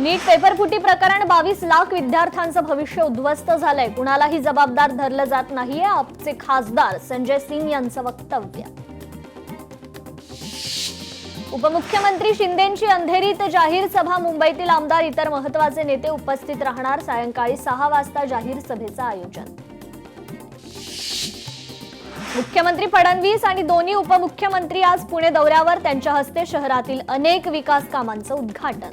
नीट पेपरफुटी प्रकरण 22 लाख विद्यार्थ्यांचं भविष्य उद्ध्वस्त झालंय, कुणालाही जबाबदार धरलं जात नाहीये, आपचे खासदार संजय सिंग यांचं वक्तव्य. उपमुख्यमंत्री शिंदेंची अंधेरीत जाहीर सभा, मुंबईतील आमदार इतर महत्त्वाचे नेते उपस्थित राहणार. सायंकाळी 6 वाजता जाहीर सभेचं आयोजन. मुख्यमंत्री फडणवीस आणि दोन्ही उपमुख्यमंत्री आज पुणे दौऱ्यावर, त्यांच्या हस्ते शहरातील अनेक विकास कामांचं उद्घाटन.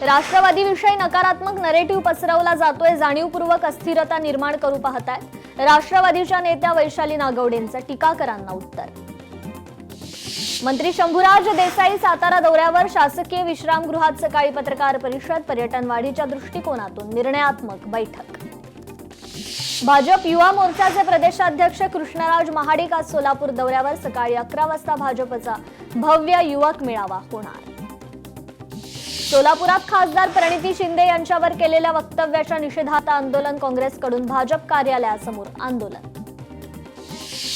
राष्ट्रवादीविषयी नकारात्मक नरेटिव्ह पसरवला जातोय, जाणीवपूर्वक अस्थिरता निर्माण करू पाहतायत. राष्ट्रवादीच्या नेत्या वैशाली नागवडेंचं टीकाकारांना उत्तर. मंत्री शंभूराज देसाई सातारा दौऱ्यावर, शासकीय विश्रामगृहात सकाळी पत्रकार परिषद. पर्यटन वाढीच्या दृष्टिकोनातून निर्णयात्मक बैठक. भाजप युवा मोर्चाचे प्रदेशाध्यक्ष कृष्णराज महाडिक आज सोलापूर दौऱ्यावर, सकाळी 11 वाजता भाजपचा भव्य युवक मेळावा होणार. सोलापुरात खासदार प्रणिती शिंदे यांच्यावर केलेल्या वक्तव्याच्या निषेधार्थ आंदोलन, काँग्रेसकडून भाजप कार्यालयासमोर आंदोलन.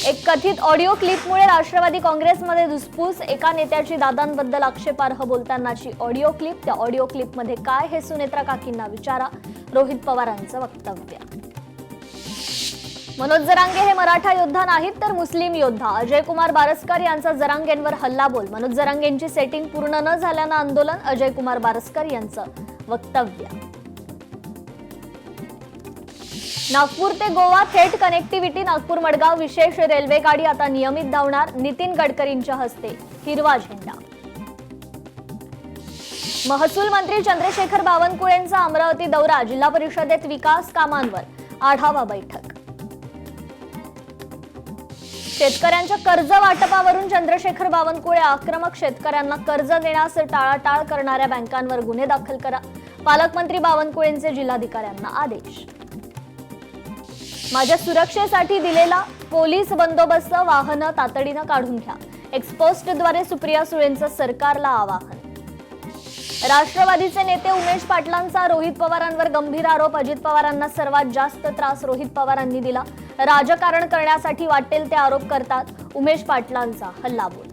एक कथित ऑडिओ क्लिपमुळे राष्ट्रवादी काँग्रेसमध्ये धुसफूस, एका नेत्याची दादांबद्दल आक्षेपार्ह बोलतानाची ऑडिओ क्लिप. त्या ऑडिओ क्लिपमध्ये काय हे सुनेत्रा काकींना विचारा, रोहित पवारांचं वक्तव्य. मनोज जरांगे हे मराठा योद्धा नाहीत तर मुस्लिम योद्धा, अजय कुमार बारस्कर यांचा जरांगेंवर हल्लाबोल. मनोज जरांगेंची सेटिंग पूर्ण न झाल्यानं आंदोलन, अजय कुमार बारस्कर यांचं वक्तव्य. नागपूर ते गोवा थेट कनेक्टिव्हिटी, नागपूर मडगाव विशेष रेल्वे गाडी आता नियमित धावणार. नितीन गडकरींच्या हस्ते हिरवा झेंडा. महसूल मंत्री चंद्रशेखर बावनकुळेंचा अमरावती दौरा, जिल्हा परिषदेत विकास कामांवर आढावा बैठक. शेतकऱ्यांच्या कर्ज वाटपावरून चंद्रशेखर बावनकुळे आक्रमक, शेतकऱ्यांना कर्ज देण्यास टाळाटाळ करणाऱ्या बँकांवर गुन्हे दाखल करा. पालकमंत्री बावनकुळेंचे जिल्हाधिकाऱ्यांना आदेश. माझ्या सुरक्षेसाठी दिलेला पोलीस बंदोबस्त, वाहनं तातडीनं काढून घ्या. एक्सपोस्टद्वारे सुप्रिया सुळेंचं सरकारला आवाहन. राष्ट्रवादीचे नेते उमेश पाटलांचा रोहित पवारांवर गंभीर आरोप, अजित पवारांना सर्वात जास्त त्रास रोहित पवारांनी दिला. राजकारण करण्यासाठी वाटेल ते आरोप करतात, उमेश पाटलांचा हल्लाबोल.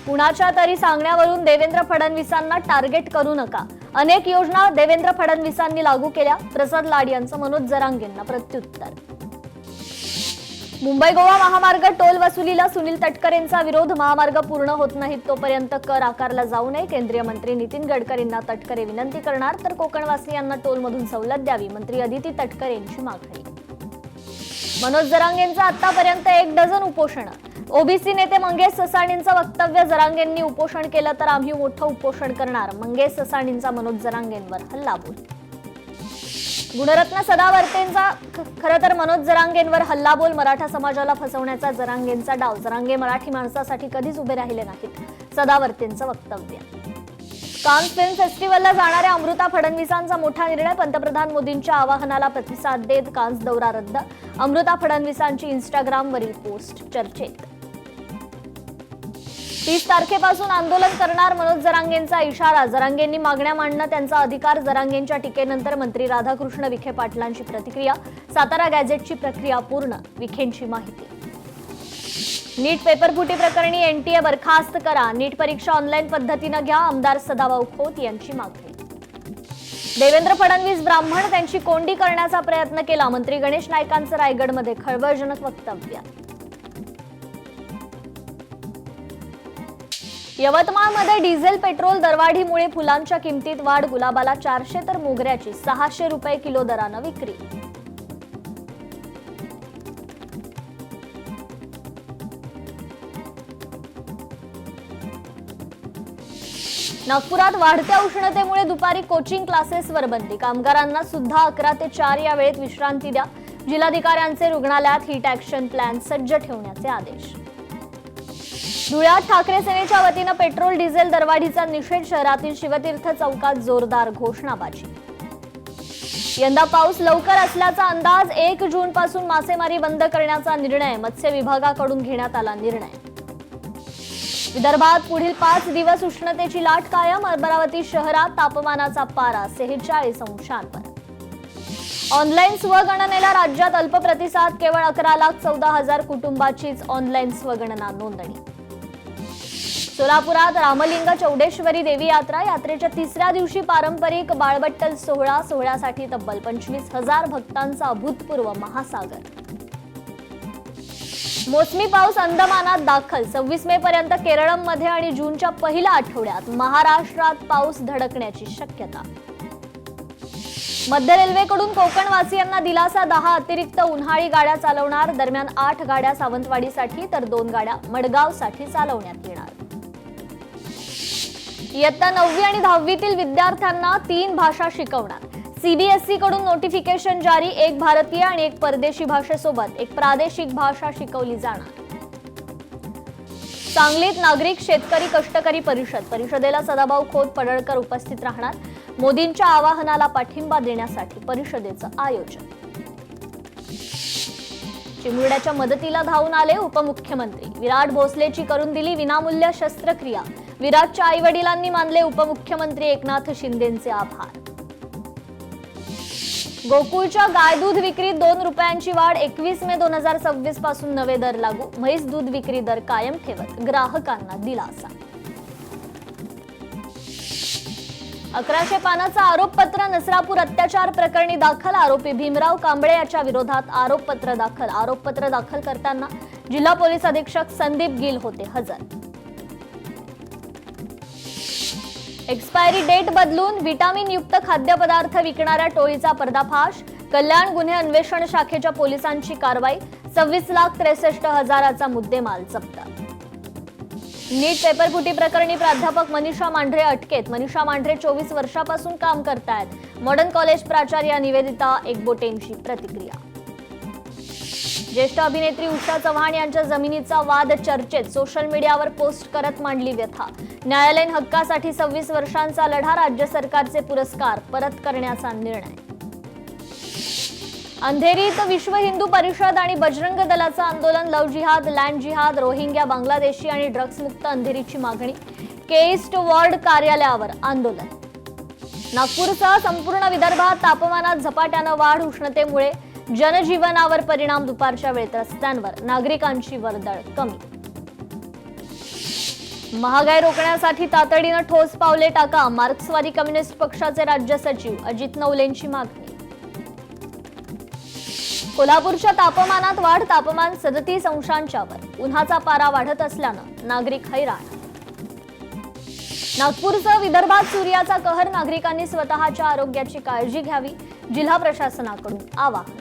कुणाच्या तरी सांगण्यावरून देवेंद्र फडणवीसांना टार्गेट करू नका, अनेक योजना देवेंद्र फडणवीसांनी लागू केल्या. प्रसाद लाड यांचं मनोज जरांगेंना प्रत्युत्तर. मुंबई गोवा महामार्ग टोल वसुलीला सुनील तटकरेंचा विरोध, महामार्ग पूर्ण होत नाहीत तोपर्यंत कर आकारला जाऊ नये. केंद्रीय मंत्री नितीन गडकरींना तटकरे विनंती करणार, तर कोकणवासियांना टोलमधून सवलत द्यावी, मंत्री अदिती तटकरेंची मागणी. मनोज जरांगेंचं आतापर्यंत 1 डझन उपोषण. ओबीसी नेते मंगेश ससाणींचं वक्तव्य, जरांगेंनी उपोषण केलं तर आम्ही मोठं उपोषण करणार. मंगेश ससाणींचा मनोज जरांगेंवर हल्लाबोल. गुणरत्न सदावर्तेंचा खरं तर मनोज जरांगेंवर हल्लाबोल, मराठा समाजाला फसवण्याचा जरांगेंचा डाव. जरांगे मराठी माणसासाठी कधीच उभे राहिले नाहीत, सदावर्तेंचं वक्तव्य. कान फिल्म फेस्टिवलला जाणाऱ्या अमृता फडणवीसांचा मोठा निर्णय, पंतप्रधान मोदींच्या आवाहनाला प्रतिसाद देत कान्स दौरा रद्द. अमृता फडणवीसांची इंस्टाग्रामवरील पोस्ट चर्चेत. 30 तारखेपासून आंदोलन करणार, मनोज जरांगेंचा इशारा. जरांगेंनी मागण्या मांडणं त्यांचा अधिकार. जरांगेंच्या टीकेनंतर मंत्री राधाकृष्ण विखे पाटलांची प्रतिक्रिया. सातारा गॅझेटची प्रक्रिया पूर्ण, विखेंची माहिती. नीट पेपरफुटी प्रकरणी एनटीए बरखास्त करा, नीट परीक्षा ऑनलाईन पद्धतीनं घ्या, आमदार सदाभाऊ खोत यांची मागणी. देवेंद्र फडणवीस ब्राह्मण, त्यांची कोंडी करण्याचा प्रयत्न केला, मंत्री गणेश नाईकांचं रायगडमध्ये खळबळजनक वक्तव्य. यवतमाळमध्ये डिझेल पेट्रोल दरवाढीमुळे फुलांच्या किमतीत वाढ, गुलाबाला 400 तर मोगऱ्याची 600 रुपये किलो दरानं विक्री. नागपुरात वाढत्या उष्णतेमुळे दुपारी कोचिंग क्लासेसवर बंदी, कामगारांना सुद्धा 11 ते 4 या वेळेत विश्रांती द्या. जिल्हाधिकाऱ्यांचे रुग्णालयात हीट ॲक्शन प्लॅन सज्ज ठेवण्याचे आदेश. धुळ्यात ठाकरे सेनेच्या वतीनं पेट्रोल डिझेल दरवाढीचा निषेध, शहरातील शिवतीर्थ चौकात जोरदार घोषणाबाजी. यंदा पाऊस लवकर असल्याचा अंदाज, 1 जूनपासून मासेमारी बंद करण्याचा निर्णय, मत्स्य विभागाकडून घेण्यात आला निर्णय. विदर्भात पुढील 5 दिवस उष्णतेची लाट कायम, अमरावती शहरात तापमानाचा पारा 46 अंशांवर. ऑनलाईन स्वगणनेला राज्यात अल्प प्रतिसाद, केवळ 11,14,000 कुटुंबाचीच ऑनलाईन स्वगणना नोंदणी. सोलापुरात रामलिंग चौडेश्वरी देवी यात्रा यात्रेच्या तिसऱ्या दिवशी पारंपरिक बाळबट्टल सोहळ्यासाठी तब्बल 25,000 भक्तांचा अभूतपूर्व महासागर. मोसमी पाऊस अंदमानात दाखल. 26 मे पर्यंत केरळमध्ये आणि जूनच्या पहिल्या आठवड्यात महाराष्ट्रात पाऊस धडकण्याची शक्यता. मध्य रेल्वेकडून कोकणवासियांना दिलासा. 10 अतिरिक्त उन्हाळी गाड्या चालवणार. दरम्यान 8 गाड्या सावंतवाडीसाठी तर 2 गाड्या मडगावसाठी चालवण्यात येणार. इयत्ता 9वी आणि 10वीतील विद्यार्थ्यांना 3 भाषा शिकवणार. सीबीएसई कडून नोटिफिकेशन जारी. एक भारतीय आणि एक परदेशी भाषेसोबत एक प्रादेशिक भाषा शिकवली जाणार. सांगलीत नागरिक शेतकरी कष्टकरी परिषदेला सदाभाऊ खोत पडळकर उपस्थित राहणार. मोदींच्या आवाहनाला पाठिंबा देण्यासाठी परिषदेचं आयोजन. चिमुरड्याच्या मदतीला धावून आले उपमुख्यमंत्री. विराट भोसलेची करून दिली विनामूल्य शस्त्रक्रिया. विराटच्या आई वडिलांनी मानले उपमुख्यमंत्री एकनाथ शिंदेंचे आभार. गोकुळच्या गाय दूध विक्रीत 2 रुपयांची वाढ. 21 मे 2026 पासून नवे दर लागू. म्हैस दूध विक्री दर कायम ठेवत ग्राहकांना दिलासा. 1100 पानाचं आरोपपत्र. नसरापूर अत्याचार प्रकरणी दाखल. आरोपी भीमराव कांबळे याच्या विरोधात आरोपपत्र दाखल. आरोपपत्र दाखल करताना जिल्हा पोलीस अधीक्षक संदीप गिल होते हजर. एक्सपायरी डेट बदलून व्हिटॅमिन युक्त खाद्यपदार्थ विकणाऱ्या टोळीचा पर्दाफाश. कल्याण गुन्हे अन्वेषण शाखेच्या पोलिसांची कारवाई. 26,63,000चा मुद्देमाल जप्त. नीट पेपरफुटी प्रकरणी प्राध्यापक मनीषा मांढरे अटकेत. मनीषा मांढरे 24 वर्षापासून काम करतायत. मॉडर्न कॉलेज प्राचार्या निवेदिता एकबोटेंची प्रतिक्रिया. ज्येष्ठ अभिनेत्री उषा चव्हाण यांच्या जमिनीचा वाद चर्चेत. सोशल मीडियावर पोस्ट करत मांडली व्यथा. न्यायालयीन हक्कासाठी 26 वर्षांचा लढा. राज्य सरकारचे पुरस्कार परत करण्याचा निर्णय. अंधेरीत विश्व हिंदू परिषद आणि बजरंग दलाचं आंदोलन. लव्ह जिहाद, लँड जिहाद, रोहिंग्या, बांगलादेशी आणि ड्रग्समुक्त अंधेरीची मागणी. केईस्ट वॉर्ड कार्यालयावर आंदोलन. नागपूरसह संपूर्ण विदर्भात तापमानात झपाट्यानं वाढ. उष्णतेमुळे जनजीवनावर परिणाम. दुपारच्या वेळेत रस्त्यांवर नागरिकांची वर्दळ कमी. महागाई रोखण्यासाठी तातडीनं ठोस पावले टाका. मार्क्सवादी कम्युनिस्ट पक्षाचे राज्य सचिव अजित नवलेंची मागणी. कोल्हापूरच्या तापमानात वाढ. तापमान 37 अंशांच्या वर. उन्हाचा पारा वाढत असल्यानं नागरिक हैराण. नागपूरसह विदर्भात सूर्याचा कहर. नागरिकांनी स्वतःच्या आरोग्याची काळजी घ्यावी. जिल्हा प्रशासनाकडून आवाहन.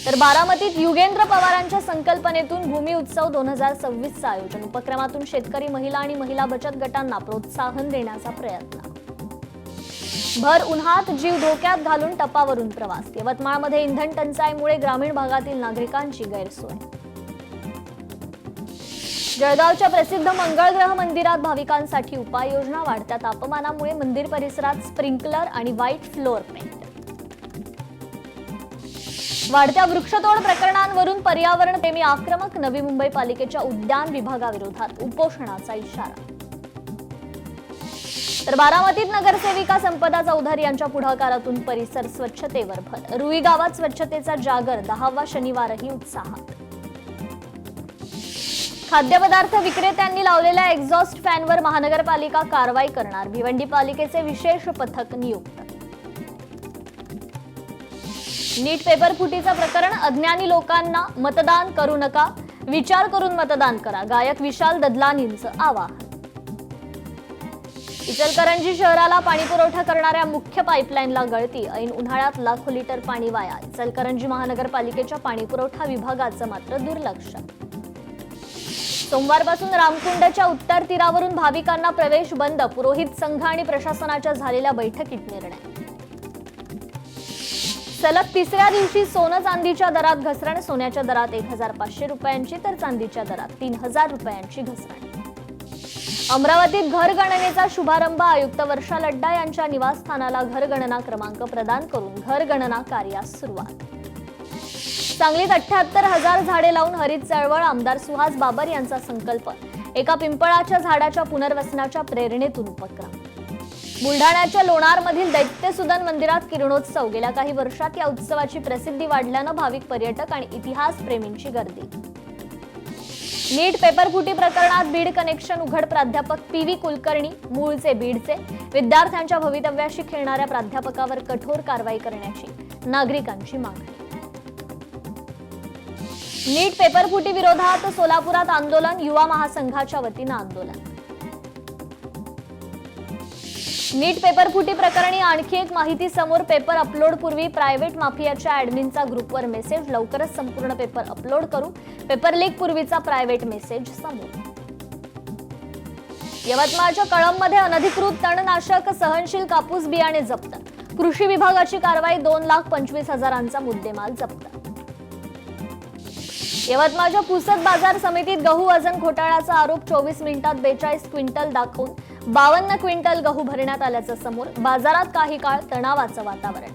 तर बारामतीत युगेंद्र पवारांच्या संकल्पनेतून भूमी उत्सव 2026चं आयोजन. उपक्रमातून शेतकरी महिला आणि महिला बचत गटांना प्रोत्साहन देण्याचा प्रयत्न. भर उन्हात जीव धोक्यात घालून टपावरून प्रवास. यवतमाळमध्ये इंधन टंचाईमुळे ग्रामीण भागातील नागरिकांची गैरसोय. जळगावच्या प्रसिद्ध मंगळग्रह मंदिरात भाविकांसाठी उपाययोजना. वाढत्या तापमानामुळे मंदिर परिसरात स्प्रिंकलर आणि व्हाईट फ्लोअर पेंट. वाढत्या वृक्षतोड प्रकरणांवरून पर्यावरणप्रेमी आक्रमक. नवी मुंबई पालिकेच्या उद्यान विभागाविरोधात उपोषणाचा इशारा. तर बारामतीत नगरसेविका संपदा चौधरी यांच्या पुढाकारातून परिसर स्वच्छतेवर भर. रुई गावात स्वच्छतेचा जागर. 10वा शनिवारही उत्साहात. खाद्यपदार्थ विक्रेत्यांनी लावलेल्या एक्झॉस्ट फॅनवर महानगरपालिका कारवाई करणार. भिवंडी पालिकेचे विशेष पथक नियुक्त. नीट पेपर फुटीचं प्रकरण. अज्ञानी लोकांना मतदान करू नका. विचार करून मतदान करा. गायक विशाल ददलानींचं आवाहन. इचलकरंजी शहराला पाणीपुरवठा करणाऱ्या मुख्य पाईपलाईनला गळती. ऐन उन्हाळ्यात लाखो लिटर पाणी वाया. इचलकरंजी महानगरपालिकेच्या पाणीपुरवठा विभागाचं मात्र दुर्लक्ष. सोमवारपासून रामकुंडच्या उत्तर तीरावरून भाविकांना प्रवेश बंद. पुरोहित संघ आणि प्रशासनाच्या झालेल्या बैठकीत निर्णय. सलग तिसऱ्या दिवशी सोनं चांदीच्या दरात घसरण. सोन्याच्या दरात 1,500 रुपयांची तर चांदीच्या दरात 3,000 रुपयांची घसरण. अमरावतीत घरगणनेचा शुभारंभ. आयुक्त वर्षा लड्डा यांच्या निवासस्थानाला घरगणना क्रमांक प्रदान करून घरगणना कार्यास सुरुवात. सांगलीत 78,000 झाडे लावून हरित चळवळ. आमदार सुहास बाबर यांचा संकल्प. एका पिंपळाच्या झाडाच्या पुनर्वसनाच्या प्रेरणेतून उपक्रम. बुलढाण्याच्या लोणारमधील दैत्यसुदन मंदिरात किरणोत्सव. गेल्या काही वर्षात या उत्सवाची प्रसिद्धी वाढल्यानं भाविक पर्यटक आणि इतिहास प्रेमींची गर्दी. नीट पेपरफुटी प्रकरणात बीड कनेक्शन उघड प्राध्यापक पी.व्ही. कुलकर्णी मूळचे बीडचे विद्यार्थ्यांच्या भवितव्याशी खेळणाऱ्या प्राध्यापकावर कठोर कारवाई करण्याची नागरिकांची मागणी। नीट पेपरफुटी विरोधात सोलापुरात आंदोलन, युवा महासंघाच्या वतीनं आंदोलन। नीट पेपरफुटी प्रकरणी आणखी एक माहिती समोर, पेपर अपलोड पूर्वी प्रायव्हेट माफियाच्या ऍडमिनचा ग्रुपवर मेसेज, लवकरच संपूर्ण पेपर अपलोड करू, पेपर लीक पूर्वीचा प्रायव्हेट मेसेज समोर। यवतमाळच्या कळंबमध्ये अनधिकृत तणनाशक सहनशील कापूस बियाणे जप्त, कृषी विभागाची कारवाई, 2,25,000चा मुद्देमाल जप्त। यवतमाळच्या पुसद बाजार समितीत गहू वजन घोटाळ्याचा आरोप, 24 मिनिटात 42 क्विंटल दाखवून 52 क्विंटल गहू भरण्यात आल्याचं समोर, बाजारात काही काळ तणावाचं वातावरण।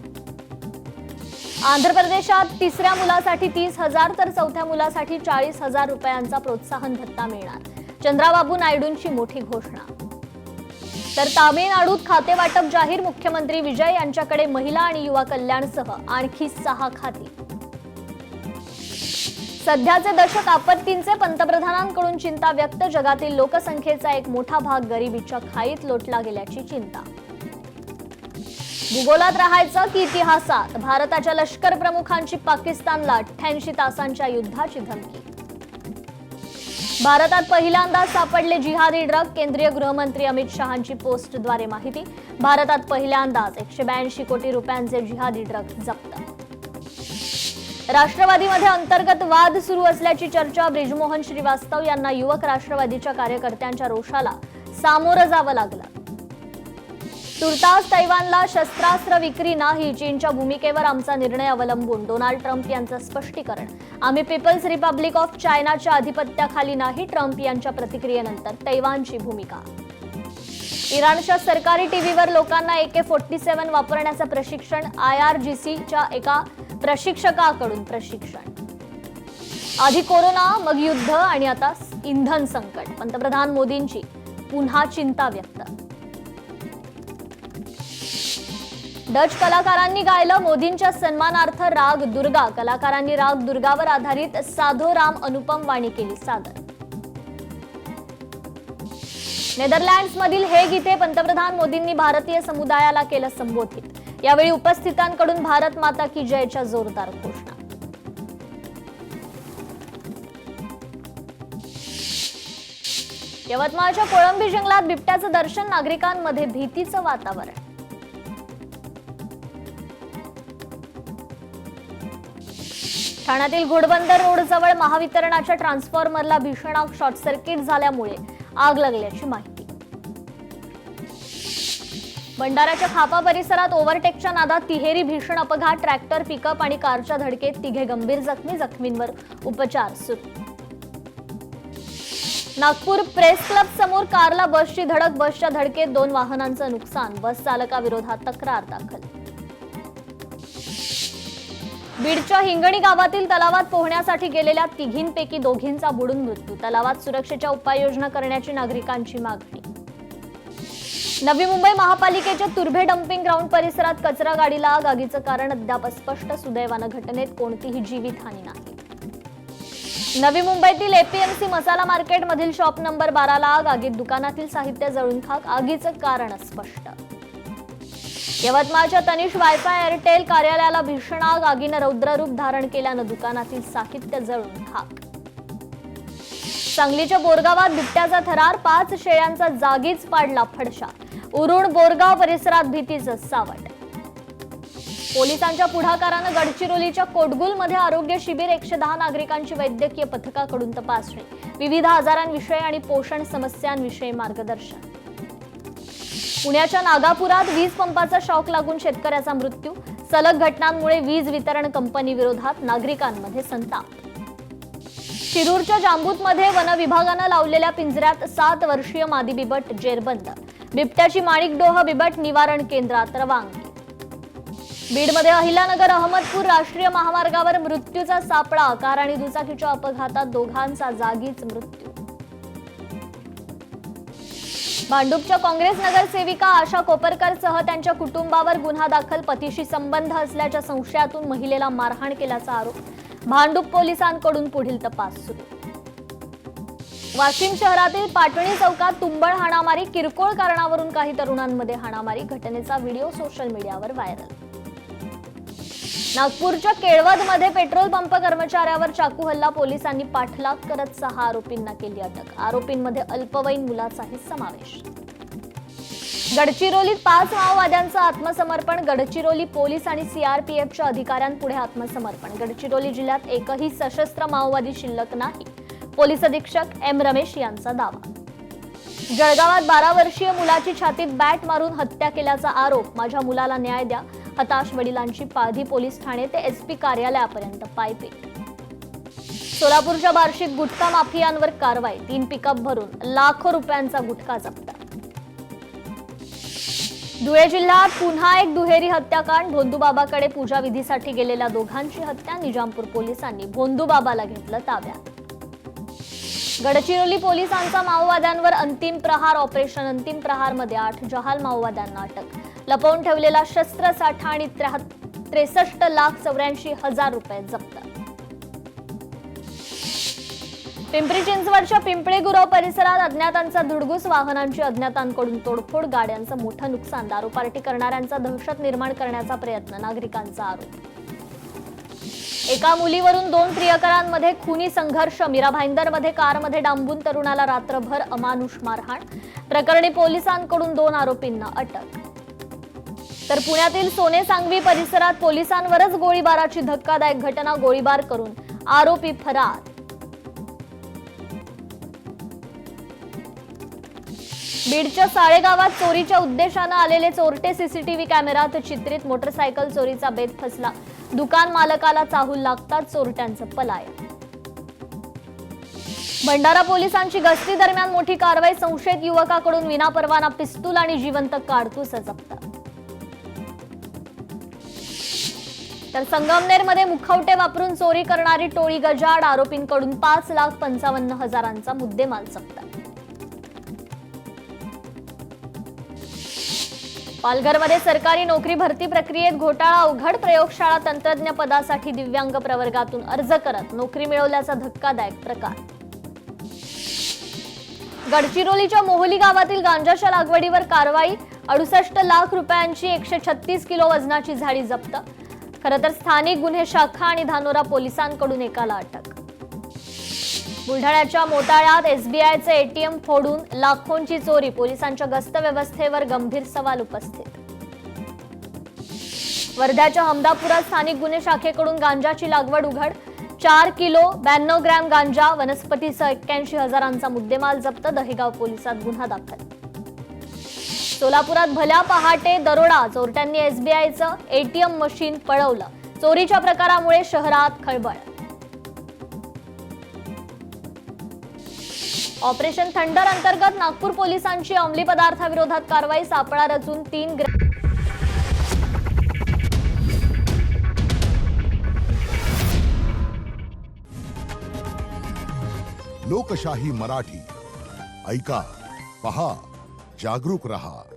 आंध्र प्रदेशात तिसऱ्या मुलासाठी 30,000 तर चौथ्या मुलासाठी 40,000 रुपयांचा प्रोत्साहन भत्ता मिळणार, चंद्राबाबू नायडूंची मोठी घोषणा। तर तामिळनाडूत खाते वाटप जाहीर, मुख्यमंत्री विजय यांच्याकडे महिला आणि युवा कल्याणसह आणखी 6 खाती। सध्याचे दशक आपत्तींचे, पंतप्रधानांकडून चिंता व्यक्त, जगातील लोकसंख्येचा एक मोठा भाग गरिबीच्या खाईत लोटला गेल्याची चिंता। भूगोलात राहायचं की इतिहासात, भारताच्या लष्कर प्रमुखांची पाकिस्तानला 88 तासांच्या युद्धाची धमकी। भारतात पहिल्यांदा सापडले जिहादी ड्रग, केंद्रीय गृहमंत्री अमित शहांची पोस्टद्वारे माहिती, भारतात पहिल्यांदाच 182 कोटी रुपयांचे जिहादी ड्रग जप्त। राष्ट्रवादीमध्ये अंतर्गत वाद सुरू असल्याची चर्चा, ब्रिजमोहन श्रीवास्तव यांना युवक राष्ट्रवादीच्या कार्यकर्त्यांच्या रोषाला सामोरं जावं लागलं। तुर्तास तैवानला शस्त्रास्त्र विक्री नाही, चीनच्या भूमिकेवर आमचा निर्णय अवलंबून, डोनाल्ड ट्रम्प यांचं स्पष्टीकरण, आम्ही पीपल्स रिपब्लिक ऑफ चायनाच्या आधिपत्याखाली नाही, ट्रम्प यांच्या प्रतिक्रियेनंतर तैवानची भूमिका। इराणच्या सरकारी टीव्हीवर लोकांना AK-47 वापरण्याचं प्रशिक्षण, IRGCच्या एका प्रशिक्षकाकडून प्रशिक्षण। आधी कोरोना, मग युद्ध आणि आता इंधन संकट, पंतप्रधान मोदींची पुन्हा चिंता व्यक्त। डच कलाकारांनी गायलं मोदींच्या सन्मानार्थ राग दुर्गा, कलाकारांनी राग दुर्गावर आधारित साधो राम अनुपम वाणी केली सादर। नेदरलँड्समधील हेग इथे पंतप्रधान मोदींनी भारतीय समुदायाला केलं संबोधित, यावेळी उपस्थितांकडून भारत माता की जयच्या जोरदार घोषणा। यवतमाळच्या कोळंबी जंगलात बिबट्याचं दर्शन, नागरिकांमध्ये भीतीचं वातावरण। ठाण्यातील घोडबंदर रोड जवळ महावितरणाच्या ट्रान्सफॉर्मरला भीषण आग, शॉर्ट सर्किट झाल्यामुळे आग लागल्याची माहिती। भंडाऱ्याच्या खापा परिसरात ओव्हरटेकच्या नादात तिहेरी भीषण अपघात, ट्रॅक्टर, पिकअप आणि कारच्या धडकेत तिघे गंभीर जखमी, जखमींवर उपचार सुरू। नागपूर प्रेस क्लब समोर कारला बसची धडक, बसच्या धडकेत 2 वाहनांचं नुकसान, बस चालकाविरोधात तक्रार दाखल। बीडच्या हिंगणी गावातील तलावात पोहण्यासाठी गेलेल्या तिघींपैकी 2घींचा बुडून मृत्यू, तलावात सुरक्षेच्या उपाययोजना करण्याची नागरिकांची मागणी। नवी मुंबई महापालिकेच्या तुर्भे डम्पिंग ग्राउंड परिसरात कचरा गाडीला आग, आगीचं कारण अद्याप स्पष्ट, सुदैवानं घटनेत कोणतीही जीवितहानी नाही। नवी मुंबईतील APMC मसाला मार्केट मधील शॉप नंबर 12ला आग, आगीत दुकानातील साहित्य जळून खाक, आगीचं कारण स्पष्ट। यवतमाळच्या तनिष वायफाय एअरटेल कार्यालयाला भीषण आग, आगीनं रौद्ररूप धारण केल्यानं दुकानातील साहित्य जळून खाक। सांगलीच्या बोरगावात बिबट्याचा थरार, 5 शेळ्यांचा जागीच पाडला फडशा, उरुण बोरगाव परिसरात भीतीचं सावट। पोलिसांच्या पुढाकारानं गडचिरोलीच्या कोटगुलमध्ये आरोग्य शिबिर, 110 नागरिकांची वैद्यकीय पथकाकडून तपासणी, विविध आजारांविषयी आणि पोषण समस्यांविषयी मार्गदर्शन। पुण्याच्या नागापुरात वीज पंपाचा शॉक लागून शेतकऱ्याचा मृत्यू, सलग घटनांमुळे वीज वितरण कंपनी विरोधात नागरिकांमध्ये संताप। शिरूरच्या जांबूतमध्ये वन विभागानं लावलेल्या पिंजऱ्यात 7 वर्षीय मादी बिबट जेरबंद, बिबट्याची माणिकडोह बिबट निवारण केंद्रात रवानगी। बीडमध्ये अहिल्यानगर अहमदपूर राष्ट्रीय महामार्गावर मृत्यूचा सापळा, कार आणि दुचाकीच्या अपघातात 2घांचा जागीच मृत्यू। भांडूपच्या काँग्रेस नगरसेविका आशा कोपरकरसह त्यांच्या कुटुंबावर गुन्हा दाखल, पतीशी संबंध असल्याच्या संशयातून महिलेला मारहाण केल्याचा आरोप, भांडूप पोलिसांकडून पुढील तपास सुरू। वाशिम शहरातील पाटणी चौकात तुंबळ हाणामारी, किरकोळ कारणावरून काही तरुणांमध्ये हाणामारी. घटनेचा व्हिडिओ सोशल मीडियावर व्हायरल. नागपूरच्या केळवदमध्ये पेट्रोल पंप कर्मचाऱ्यावर चाकू हल्ला, पोलिसांनी पाठलाग करत 6 आरोपींना केली अटक. आरोपींमध्ये अल्पवयीन मुलाचाही समावेश. गडचिरोलीत 5 माओवाद्यांचं आत्मसमर्पण. गडचिरोली पोलीस आणि सीआरपीएफच्या अधिकाऱ्यांपुढे आत्मसमर्पण. गडचिरोली जिल्ह्यात एकही सशस्त्र माओवादी शिल्लक नाही, पोलीस अधीक्षक एम रमेश यांचा दावा. जळगावात 12 वर्षीय मुलाची छातीत बॅट मारून हत्या केल्याचा आरोप. माझ्या मुलाला न्याय द्या. हताश वडिलांची पाळधी पोलीस ठाणे ते एसपी कार्यालयापर्यंत पायपीट. सोलापूरच्या बार्शीत गुटखा माफियांवर कारवाई. 3 पिकअप भरून लाखो रुपयांचा गुटखा जप्त. धुळे जिल्ह्यात पुन्हा एक दुहेरी हत्याकांड. भोंदूबाबाकडे पूजा विधीसाठी गेलेल्या दोघांची हत्या. निजामपूर पोलिसांनी भोंदूबाबाला घेतलं ताब्यात. गडचिरोली पोलिसांचा माओवाद्यांवर अंतिम प्रहार ऑपरेशन. अंतिम प्रहारमध्ये 8 जहाल माओवाद्यांना अटक. लपवून ठेवलेला शस्त्रसाठा आणि 63,84,000 रुपये जप्त. पिंपरी चिंचवडच्या पिंपळे गुरव परिसरात अज्ञातांचा धुडगूस. वाहनांची अज्ञातांकडून तोडफोड, गाड्यांचं मोठं नुकसान. दारू पार्टी करणाऱ्यांचा दहशत निर्माण करण्याचा प्रयत्न, नागरिकांचा आरोप. एका मुलीवरून 2 प्रियकरांमध्ये खुनी संघर्ष. मीरा भाईंदरमध्ये कारमध्ये डांबून तरुणाला रात्रभर अमानुष मारहाण. प्रकरणी पोलिसांकडून 2 आरोपींना अटक. तर पुण्यातील सोने सांगवी परिसरात पोलिसांवरच गोळीबाराची धक्कादायक घटना. गोळीबार करून आरोपी फरार. बीडच्या साळेगावात चोरीच्या उद्देशानं आलेले चोरटे. सीसीटीव्ही कॅमेऱ्यात चित्रित. मोटरसायकल चोरीचा बेत फसला. दुकान मालकाला चाहूल लागतात चोरट्यांचं पलायन. भंडारा पोलिसांची गस्ती दरम्यान मोठी कारवाई. संशयित युवकाकडून विनापरवाना पिस्तूल आणि जिवंत काडतूस जप्त. तर संगमनेरमध्ये मुखवटे वापरून चोरी करणारी टोळी गजाआड. आरोपींकडून 5,55,000चा मुद्देमाल जप्त. पालघरमध्ये सरकारी नोकरी भरती प्रक्रियेत घोटाळा. अवघड. प्रयोगशाळा तंत्रज्ञ पदासाठी दिव्यांग प्रवर्गातून अर्ज करत नोकरी मिळवल्याचा धक्कादायक प्रकार. गडचिरोलीच्या मोहोली गावातील गांजाच्या लागवडीवर कारवाई. 68 लाख रुपयांची 136 किलो वजनाची झाडी जप्त. खरं तर स्थानिक गुन्हे शाखा आणि धानोरा पोलिसांकडून एकाला अटक. बुलढाण्याच्या मोताळ्यात एसबीआयचे एटीएम फोडून लाखोंची चोरी. पोलिसांच्या गस्त व्यवस्थेवर गंभीर सवाल उपस्थित. वर्ध्याच्या हमदापुरात स्थानिक गुन्हे शाखेकडून गांजाची लागवड उघड. 4 किलो 92 ग्रॅम गांजा, वनस्पतीसह 81,000चा मुद्देमाल जप्त. दहेगाव पोलिसात गुन्हा दाखल. सोलापुरात भल्या पहाटे दरोडा. चोरट्यांनी एसबीआयचं एटीएम मशीन पळवलं. चोरीच्या प्रकारामुळे शहरात खळबळ. ऑपरेशन थंडर अंतर्गत नागपूर पोलिसांची अंमली पदार्थाविरोधात कारवाई. सापळा रचून 3 लोकशाही मराठी ऐका, पहा, जागरूक रहा.